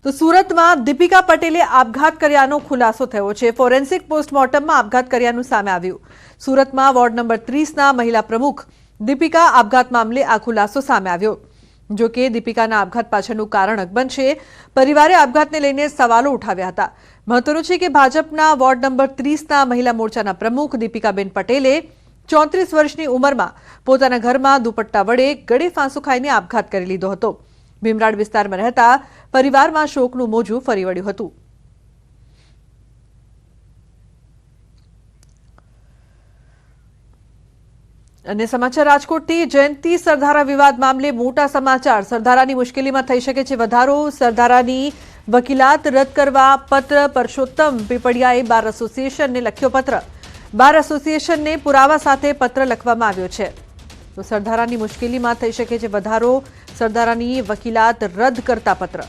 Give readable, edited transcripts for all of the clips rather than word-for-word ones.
તો સુરતમાં દીપિકા પટેલે આપઘાત કર્યાનો ખુલાસો થયો છે। ફોરેન્સિક પોસ્ટમોર્ટમમાં આપઘાત કર્યાનું સામે આવ્યું। સુરતમાં વોર્ડ નંબર 30ના મહિલા પ્રમુખ દીપિકા આપઘાત મામલે આ ખુલાસો સામે આવ્યો। જો કે દીપિકાના આપઘાત પાછળનું કારણ અકબંધ છે। પરિવારે આપઘાતને લઈને સવાલો ઉઠાવ્યા હતા। મહત્વનું છે કે ભાજપના વોર્ડ નંબર 30ના મહિલા મોરચાના પ્રમુખ દીપિકાબેન પટેલે 34 વર્ષની ઉંમરમાં પોતાના ઘરમાં દુપટ્ટા વડે ગળે ફાંસો ખાઈને આપઘાત કરી લીધો હતો। ભીમરાડ વિસ્તારમાં રહેતા પરિવારમાં શોકનું મોજું ફરી વળ્યું હતું। અને સમાચાર રાજકોટથી જયંતિ સરદારા વિવાદ મામલે મોટા સમાચાર। સરદારાની મુશ્કેલીમાં થઈ શકે છે વધારો। સરદારાની વકીલાત રદ કરવા પત્ર પરસોત્તમ પીપળિયાએ બાર એસોસિએશનને લખ્યો પત્ર। બાર એસોસિએશનને પુરાવા સાથે પત્ર લખવામાં આવ્યો છે। તો સરદારાની મુશ્કેલીમાં થઈ શકે છે વધારો। સરદારાની વકીલાત રદ કરતા પત્ર।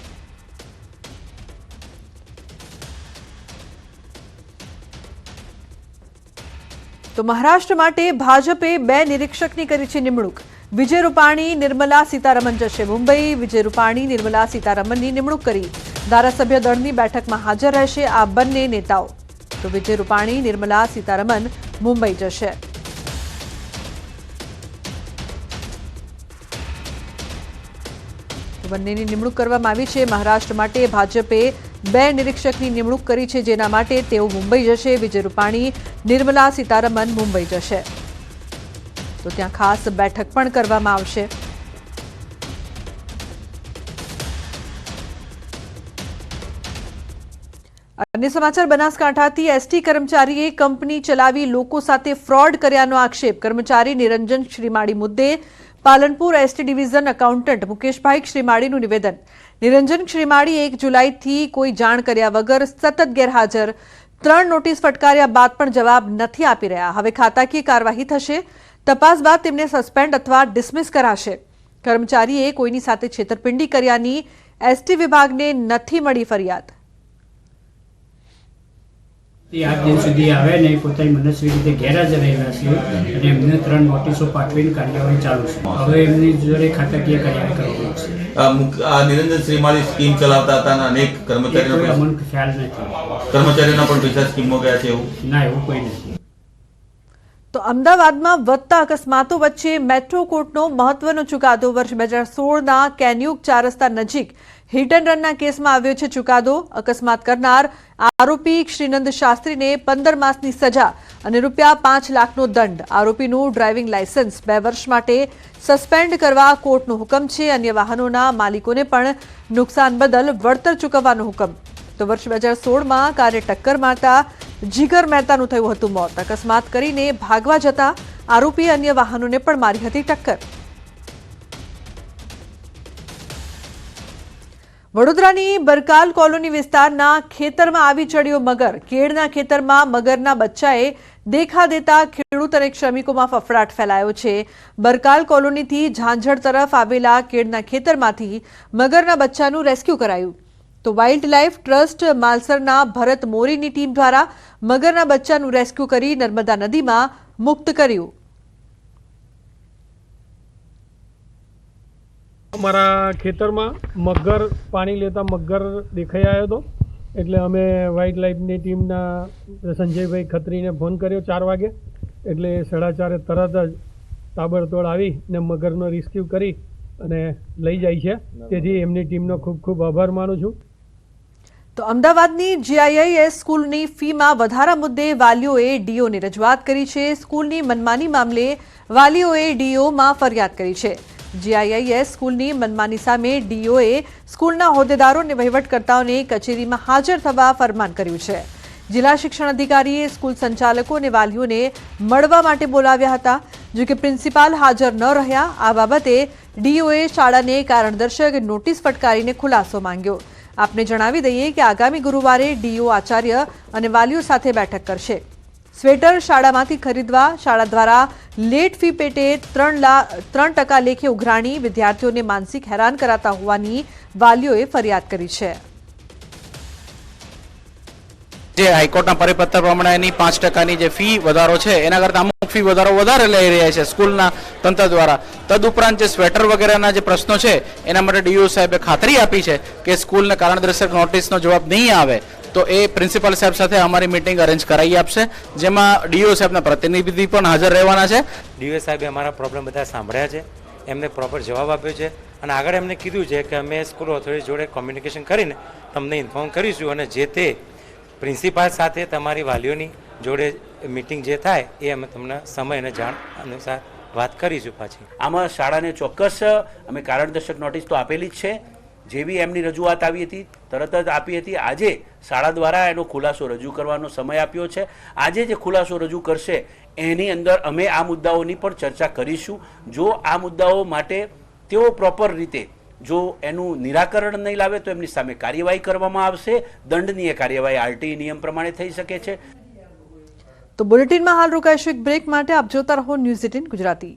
તો મહારાષ્ટ્ર માટે ભાજપે 2 નિરીક્ષકની કરી છે નિમણૂક। વિજય રૂપાણી નિર્મલા સીતારમણ જશે મુંબઈ। વિજય રૂપાણી નિર્મલા સીતારમણની નિમણૂક કરી। ધારાસભ્ય દળની બેઠકમાં હાજર રહેશે આ બંને નેતાઓ। તો વિજય રૂપાણી નિર્મલા સીતારમણ મુંબઈ જશે। બંનેની નિમણૂક કરવામાં આવી છે। મહારાષ્ટ્ર માટે ભાજપે 2 નિરીક્ષકની નિમણૂક કરી છે જેના માટે તેઓ મુંબઈ જશે। વિજય રૂપાણી નિર્મલા સીતારમણ મુંબઈ જશે। તો ત્યાં ખાસ બેઠક પણ કરવામાં આવશે। अन्य समाचार बनासकांठाथी एसटी कर्मचारीए कंपनी चलावी लोको साथे फ्रॉड कर्यानो आक्षेप। कर्मचारी निरंजन श्रीमाड़ी मुद्दे Palanpur ST division accountant Mukeshbhai श्रीमाड़ीनुं निवेदन। निरंजन श्रीमाड़ी 1 जुलाईथी कोई जाण कर्या वगर सतत गैरहाजर। 3 नोटिस फटकार्या बाद पण जवाब नथी आपी रह्या। हवे खाताकीय कार्यवाही थशे। तपास बाद तेमने सस्पेन्ड अथवा डिसमिस कराशे। कर्मचारीए कोईनी साथे छेतरपिंडी कर्यानी एसटी विभागने नथी मळी फरियाद। आज दिन सुधी आवे नहीं पोतानी मनस्वी रीते गैरहाजर रहेला छे अने एमने 3 नोटिसो पाठवीने कार्यवाही चालू छे। हवे एमनी जोडे खाताकीय कार्यवाही करवानी छे। निरंजन श्रीमाળી स्कीम चलावता હતા અને અનેક કર્મચારીઓનો અમને ખ્યાલ નથી। કર્મચારીઓના પણ પૈસા સ્કીમમાં ગયા છે એવું? ના, એવું કોઈ નથી। તો અમદાવાદમાં વધતા અકસ્માતો વચ્ચે મેટ્રો કોર્ટનો મહત્વનો ચુકાદો। વર્ષ 2016ના કેન્યુક 4 રસ્તા નજીક હિટ એન્ડ રનના કેસમાં આવ્યો છે ચુકાદો। અકસ્માત કરનાર આરોપી શ્રીનંદ શાસ્ત્રીને 15 માસની સજા અને ₹5 લાખનો દંડ। આરોપીનું ડ્રાઇવિંગ લાયસન્સ 2 વર્ષ માટે સસ્પેન્ડ કરવા કોર્ટનો હુકમ છે। અન્ય વાહનોના માલિકોને પણ નુકસાન બદલ વળતર ચૂકવવાનો હુકમ। તો વર્ષ 2016માં કારે ટક્કર મારતા જીગર મહેતાનું થયું હતું મોત। અકસ્માત કરીને ભાગવા જતા આરોપીએ અન્ય વાહનોને પણ મારી હતી ટક્કર। વડોદરાની બરકાલ કોલોની વિસ્તારના ખેતરમાં આવી ચડ્યો મગર। કેળના ખેતરમાં મગરના બચ્ચાએ દેખા દેતા ખેડૂત અને શ્રમિકોમાં ફફડાટ ફેલાયો છે। બરકાલ કોલોનીથી ઝાંઝર તરફ આવેલા કેળના ખેતરમાંથી મગરના બચ્ચાનું રેસ્ક્યુ કરાયું। તો વાઇલ્ડ લાઇફ ટ્રસ્ટ માલસરના ભરત મોરીની ટીમ દ્વારા મગરના બચ્ચાનું રેસ્ક્યુ કરી નર્મદા નદીમાં મુક્ત કર્યું। અમારા ખેતરમાં મગર પાણી લેતા મગર દેખાઈ આવ્યો હતો એટલે અમે વાઇલ્ડ લાઇફની ટીમના સંજયભાઈ ખત્રીને ફોન કર્યો 4 વાગે એટલે 4:30 તરત જ તાબડતોડ આવી ને મગરનો રેસ્ક્યુ કરી અને લઈ જાય છે। તેથી એમની ટીમનો ખૂબ ખૂબ આભાર માનું છું। તો અમદાવાદની જીઆઈઆઈએસ સ્કૂલની ફીમાં વધારા મુદ્દે વાલીઓએ ડીઓને રજૂઆત કરી છે। સ્કૂલની મનમાની મામલે વાલીઓએ ડીઓમાં ફરિયાદ કરી છે। જીઆઈઆઈએસ સ્કૂલની મનમાની સામે ડીઓએ સ્કૂલના હોદ્દેદારોને વહીવટકર્તાઓને કચેરીમાં હાજર થવા ફરમાન કર્યું છે। જિલ્લા શિક્ષણ અધિકારીએ સ્કૂલ સંચાલકો અને વાલીઓને મળવા માટે બોલાવ્યા હતા। જો કે પ્રિન્સિપાલ હાજર ન રહ્યા। આ બાબતે ડીઓએ શાળાને કારણદર્શક નોટિસ ફટકારીને ખુલાસો માંગ્યો। આપને જણાવી દઈએ કે આગામી ગુરુવારે ડીઓ આચાર્ય અને વાલીઓ સાથે બેઠક કરશે। સ્વેટર શાળામાંથી ખરીદવા શાળા દ્વારા લેટ ફી પેટે 3% લેખે ઉઘરાણી વિદ્યાર્થીઓને માનસિક હેરાન કરાતા હોવાની વાલીઓએ ફરિયાદ કરી છે। જે હાઈકોર્ટના પરિપત્ર પ્રમાણેની 5%ની જે ફી વધારો છે એના કરતાં અમુક ફી વધારે લઈ રહ્યા છે સ્કૂલના તંત્ર દ્વારા. તદુપરાંત જે સ્વેટર વગેરેના જે પ્રશ્નો છે એના માટે ડીઓ સાહેબે ખાતરી આપી છે કે સ્કૂલને કારણદર્શક નોટિસનો જવાબ નહીં આવે તો એ પ્રિન્સિપાલ સાહેબ સાથે અમારી મીટિંગ અરેન્જ કરાવી આપશે, જેમાં ડીઓ સાહેબના પ્રતિનિધિ પણ હાજર રહેવાના છે. ડીઓ સાહેબે અમારા પ્રોબ્લેમ બધા સાંભળ્યા છે, એમને પ્રોપર જવાબ આપ્યો છે અને આગળ એમને કીધું છે કે અમે સ્કૂલ ઓથોરિટી જોડે કોમ્યુનિકેશન કરીને તમને ઇન્ફોર્મ કરીશું અને જે તે પ્રિન્સિપાલ સાથે તમારી વાલીઓની જોડે મીટિંગ જે થાય એ અમે તમને સમય અને જાણ અનુસાર વાત કરીશું. પાછી આમાં શાળાને ચોક્કસ અમે કારણદર્શક નોટિસ તો આપેલી જ છે. જેવી એમની રજૂઆત આવી હતી તરત જ આપી હતી. આજે શાળા દ્વારા એનો ખુલાસો રજૂ કરવાનો સમય આપ્યો છે. આજે જે ખુલાસો રજૂ કરશે એની અંદર અમે આ મુદ્દાઓની પણ ચર્ચા કરીશું. જો આ મુદ્દાઓ માટે તેઓ પ્રોપર રીતે જો એનું નિરાકરણ નહીં લાવે તો એમની સામે કાર્યવાહી કરવામાં આવશે. દંડનીય કાર્યવાહી આરટીઈ નિયમ પ્રમાણે થઈ શકે છે. તો બુલેટિનમાં હાલ રોકાઈશું એક બ્રેક માટે. આપ જોતા રહો ન્યૂઝ 18 ગુજરાતી.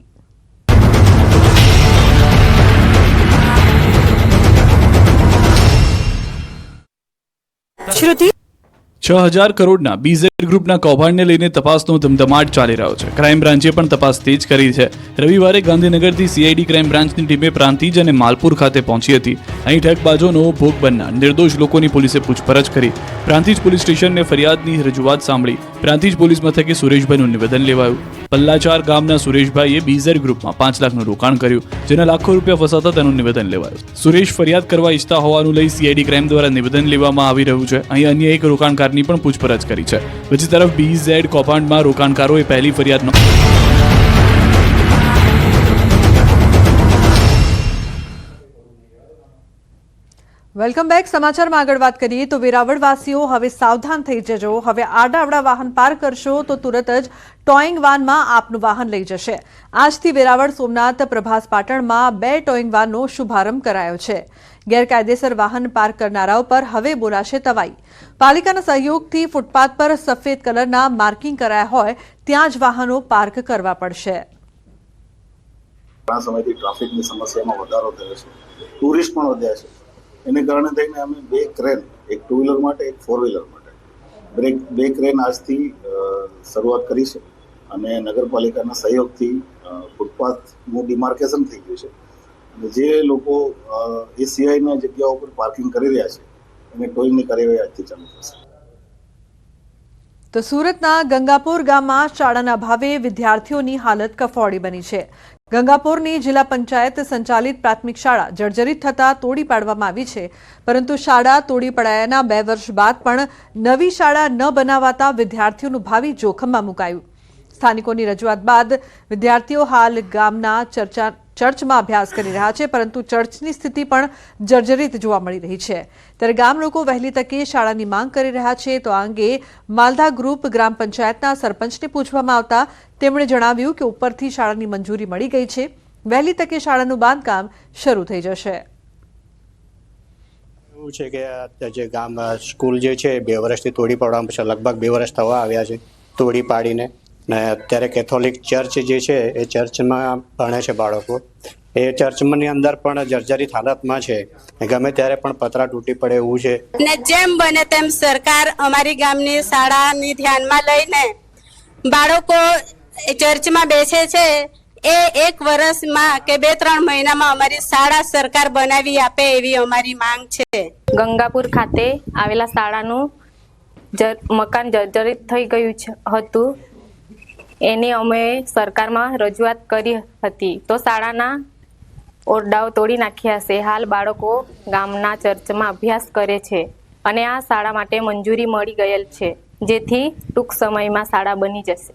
શ્રુતિ 6000 કરોડના બીઝેડ ગ્રુપના કૌભાંડને લઈને તપાસનો ધમધમાટ ચાલી રહ્યો છે. ક્રાઇમ બ્રાન્ચે પણ તપાસ તેજ કરી છે. રવિવારે ગાંધીનગરથી સીઆઈડી ક્રાઇમ બ્રાન્ચની ટીમે પ્રાંતિજ અને માલપુર ખાતે પહોંચી હતી. અહીં ઠગબાજોનો ભોગ બનનાર નિર્દોષ લોકોની પોલીસે પૂછપરછ કરી. પ્રાંતિજ પોલીસ સ્ટેશનને ફરિયાદની રજૂઆત સાંભળી. પ્રાંતિજ પોલીસ મથકે સુરેશભાઈનું નિવેદન લેવાયું. પલ્લાચાર ગામના સુરેશભાઈએ બીઝેડ ગ્રુપમાં 5 લાખનું રોકાણ કર્યું, જેના લાખો રૂપિયા ફસાતા તેનું નિવેદન લેવાયું. સુરેશ ફરિયાદ કરવા ઈચ્છતા હોવાનું લઈ સીઆઈડી ક્રાઇમ દ્વારા નિવેદન લેવામાં આવી રહ્યું છે. અહીં અન્ય એક રોકાણકારની પણ પૂછપરછ કરી છે. બીજી તરફ બીઝેડ કૌભાંડમાં રોકાણકારોએ પહેલી ફરિયાદ વેલકમ બેક. સમાચારમાં આગળ વાત કરીએ તો વેરાવળવાસીઓ હવે સાવધાન થઈ જજો. હવે આડાઅવડા વાહન પાર્ક કરશો તો તુરત જ ટોઈંગ વાનમાં આપનું વાહન લઈ જશે. આજથી વેરાવળ સોમનાથ પ્રભાસ પાટણમાં 2 ટોઈંગ વાનનો શુભારંભ કરાયો છે. ગેરકાયદેસર વાહન પાર્ક કરનારાઓ પર હવે બોલાશે તવાઈ. પાલિકાના સહયોગથી ફૂટપાથ પર સફેદ કલરના માર્કિંગ કરાયા હોય ત્યાં જ વાહનો પાર્ક કરવા પડશે. ઘણા સમયથી ટ્રાફિકની સમસ્યામાં વધારો થયો છે, ટુરિસ્ટ પણ વધ્યા છે. એને કારણે થઈને અમે 2 ક્રેન, એક 2 વ્હીલર માટે, એક 4 વ્હીલર માટે 2 ક્રેન આજથી શરૂઆત કરી છે અને નગરપાલિકાના સહયોગથી ફૂટપાથનું ડિમાર્કેશન થઈ ગયું છે. અને જે લોકો એ સિવાયના જગ્યાઓ પર પાર્કિંગ કરી રહ્યા છે એને ટોઈંગની કાર્યવાહી આજથી ચાલુ થશે. તો સુરતના ગંગાપુર ગામમાં શાળાના અભાવે વિદ્યાર્થીઓની હાલત કફોડી બની છે. ગંગાપુરની જિલ્લા પંચાયત સંચાલિત પ્રાથમિક શાળા જર્જરિત થતા તોડી પાડવામાં આવી છે, પરંતુ શાળા તોડી પડાયાના 2 વર્ષ બાદ પણ નવી શાળા ન બનાવાતા વિદ્યાર્થીઓનું ભાવિ જોખમમાં મુકાયું. સ્થાનિકોની રજૂઆત બાદ વિદ્યાર્થીઓ હાલ ગામના ચર્ચમાં અભ્યાસ કરી રહ્યા છે, પરંતુ ચર્ચની સ્થિતિ પણ જર્જરિત જોવા મળી રહી છે. ત્યારે ગામ લોકો વહેલી તકે શાળાની માંગ કરી રહ્યા છે. તો આ અંગે માલધા ગ્રુપ ગ્રામ પંચાયતના સરપંચને પૂછવામાં આવતા તેમણે જણાવ્યું કે ઉપરથી શાળાની મંજૂરી મળી ગઈ છે. વહેલી તકે શાળાનું બાંધકામ શરૂ થઈ જશે. એવું છે કે જે ગામ સ્કૂલ જે છે 2 વર્ષથી તોડી પાડવામાં છે, લગભગ 2 વર્ષ થવા આવ્યા છે તોડી પાડીને. ને અત્યારે કેથોલિક ચર્ચ જે છે એ ચર્ચમાં ભણે છે બાળકો. એ ચર્ચની અંદર પણ જર્જરિત હાલતમાં છે. ગમે ત્યારે પણ પતરા તૂટી પડે એવું છે. ને જેમ બને તેમ સરકાર અમારી ગામની શાળાની ધ્યાનમાં લઈને બાળકો ચર્ચમાં બેસે છે એ 1 વર્ષમાં કે 2-3 મહિનામાં અમારી શાળા સરકાર બનાવી આપે એવી અમારી માંગ છે. ગંગાપુર ખાતે આવેલા શાળાનું મકાન જર્જરિત થઈ ગયું હતું. એની અમે સરકારમાં રજૂઆત કરી હતી તો શાળાના ઓરડાઓ તોડી નાખ્યા છે. હાલ બાળકો ગામના ચર્ચમાં અભ્યાસ કરે છે અને આ શાળા માટે મંજૂરી મળી ગયેલ છે, જેથી ટૂંક સમયમાં શાળા બની જશે.